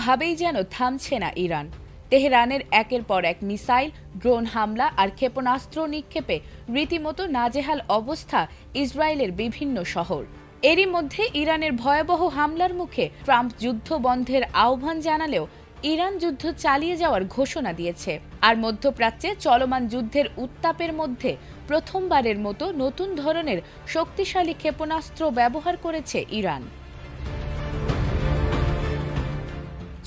কোনোভাবেই যেন থামছে না ইরান। তেহরানের একের পর এক মিসাইল, ড্রোন হামলা আর ক্ষেপণাস্ত্র নিক্ষেপে রীতিমতো নাজেহাল অবস্থা ইসরায়েলের বিভিন্ন শহর। এরই মধ্যে ইরানের ভয়াবহ হামলার মুখে ট্রাম্প যুদ্ধ বন্ধের আহ্বান জানালেও ইরান যুদ্ধ চালিয়ে যাওয়ার ঘোষণা দিয়েছে। আর মধ্যপ্রাচ্যে চলমান যুদ্ধের উত্তাপের মধ্যে প্রথমবারের মতো নতুন ধরনের শক্তিশালী ক্ষেপণাস্ত্র ব্যবহার করেছে ইরান।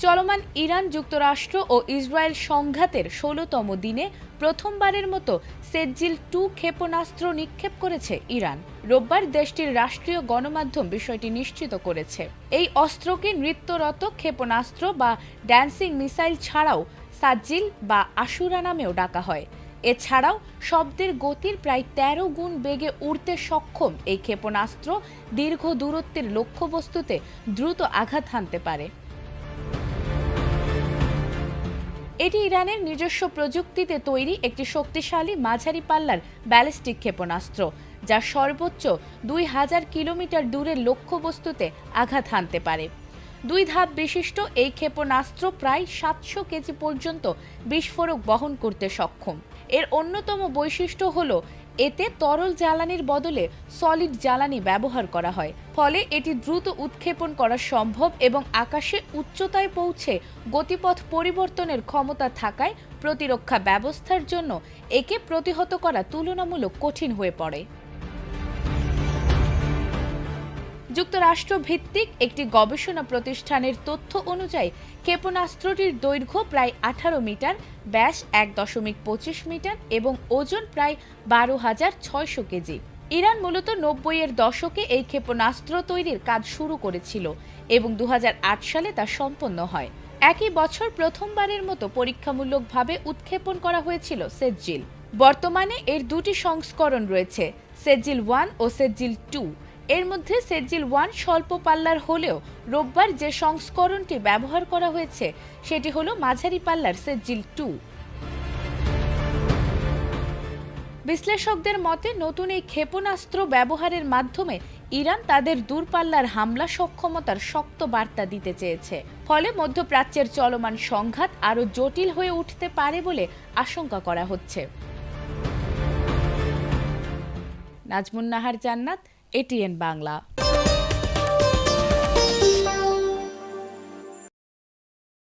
চলমান ইরান যুক্তরাষ্ট্র ও ইসরায়েল সংঘাতের ১৬তম দিনে প্রথমবারের মতো সেজ্জিল-2 ক্ষেপণাস্ত্র নিক্ষেপ করেছে ইরান। রোববার দেশটির রাষ্ট্রীয় গণমাধ্যম বিষয়টি নিশ্চিত করেছে। এই অস্ত্রকে নৃত্যরত ক্ষেপণাস্ত্র বা ড্যান্সিং মিসাইল ছাড়াও সাজ্জিল বা আশুরা নামেও ডাকা হয়। এছাড়াও শব্দের গতির প্রায় ১৩ গুণ বেগে উড়তে সক্ষম এই ক্ষেপণাস্ত্র দীর্ঘ দূরত্বের লক্ষ্যবস্তুতে দ্রুত আঘাত হানতে পারে। এটি ইরানের নিজস্ব প্রযুক্তিতে তৈরি একটি শক্তিশালী মাঝারি পাল্লার ব্যালিস্টিক ক্ষেপণাস্ত্র, যা সর্বোচ্চ ২০০০ কিলোমিটার দূরের লক্ষ্যবস্তুতে আঘাত হানতে পারে। ২ ধাপ বিশিষ্ট এই ক্ষেপণাস্ত্র প্রায় ৭০০ কেজি পর্যন্ত বিস্ফোরক বহন করতে সক্ষম। এর অন্যতম বৈশিষ্ট্য হল এতে তরল জ্বালানির বদলে সলিড জ্বালানি ব্যবহার করা হয়, ফলে এটি দ্রুত উৎক্ষেপণ করা সম্ভব এবং আকাশে উচ্চতায় পৌঁছে গতিপথ পরিবর্তনের ক্ষমতা থাকায় প্রতিরক্ষা ব্যবস্থার জন্য একে প্রতিহত করা তুলনামূলক কঠিন হয়ে পড়ে। যুক্তরাষ্ট্র ভিত্তিক একটি গবেষণা প্রতিষ্ঠানের তথ্য অনুযায়ী ক্ষেপণাস্ত্রটির দৈর্ঘ্য প্রায় ১৮ মিটার, ব্যাস ১.২৫ মিটার এবং ওজন প্রায় ১২,৬০০ কেজি। ইরান মূলত ৯০-এর দশকে এই ক্ষেপণাস্ত্র তৈরির কাজ শুরু করেছিল এবং ২০০৮ সালে তা সম্পন্ন হয়। একই বছর প্রথমবারের মতো পরীক্ষামূলকভাবে উৎক্ষেপণ করা হয়েছিল সেজ্জিল। বর্তমানে এর দুটি সংস্করণ রয়েছে, সেজ্জিল-1 ও সেজ্জিল-2। এর মধ্যে সেজ্জিল-1 স্বল্প পাল্লার হলেও রোববার যে সংস্করণটি ব্যবহার করা হয়েছে সেটি হল মাঝারি পাল্লার সেজ্জিল-2। বিশ্লেষকদের মতে নতুন এই ক্ষেপণাস্ত্র ব্যবহারের মাধ্যমে ইরান তাদের দূরপাল্লার হামলা সক্ষমতার শক্ত বার্তা দিতে চেয়েছে। ফলে মধ্যপ্রাচ্যের চলমান সংঘাত আরও জটিল হয়ে উঠতে পারে বলে আশঙ্কা করা হচ্ছে। নাজমুন নাহার জান্নাত, এটিএন বাংলা।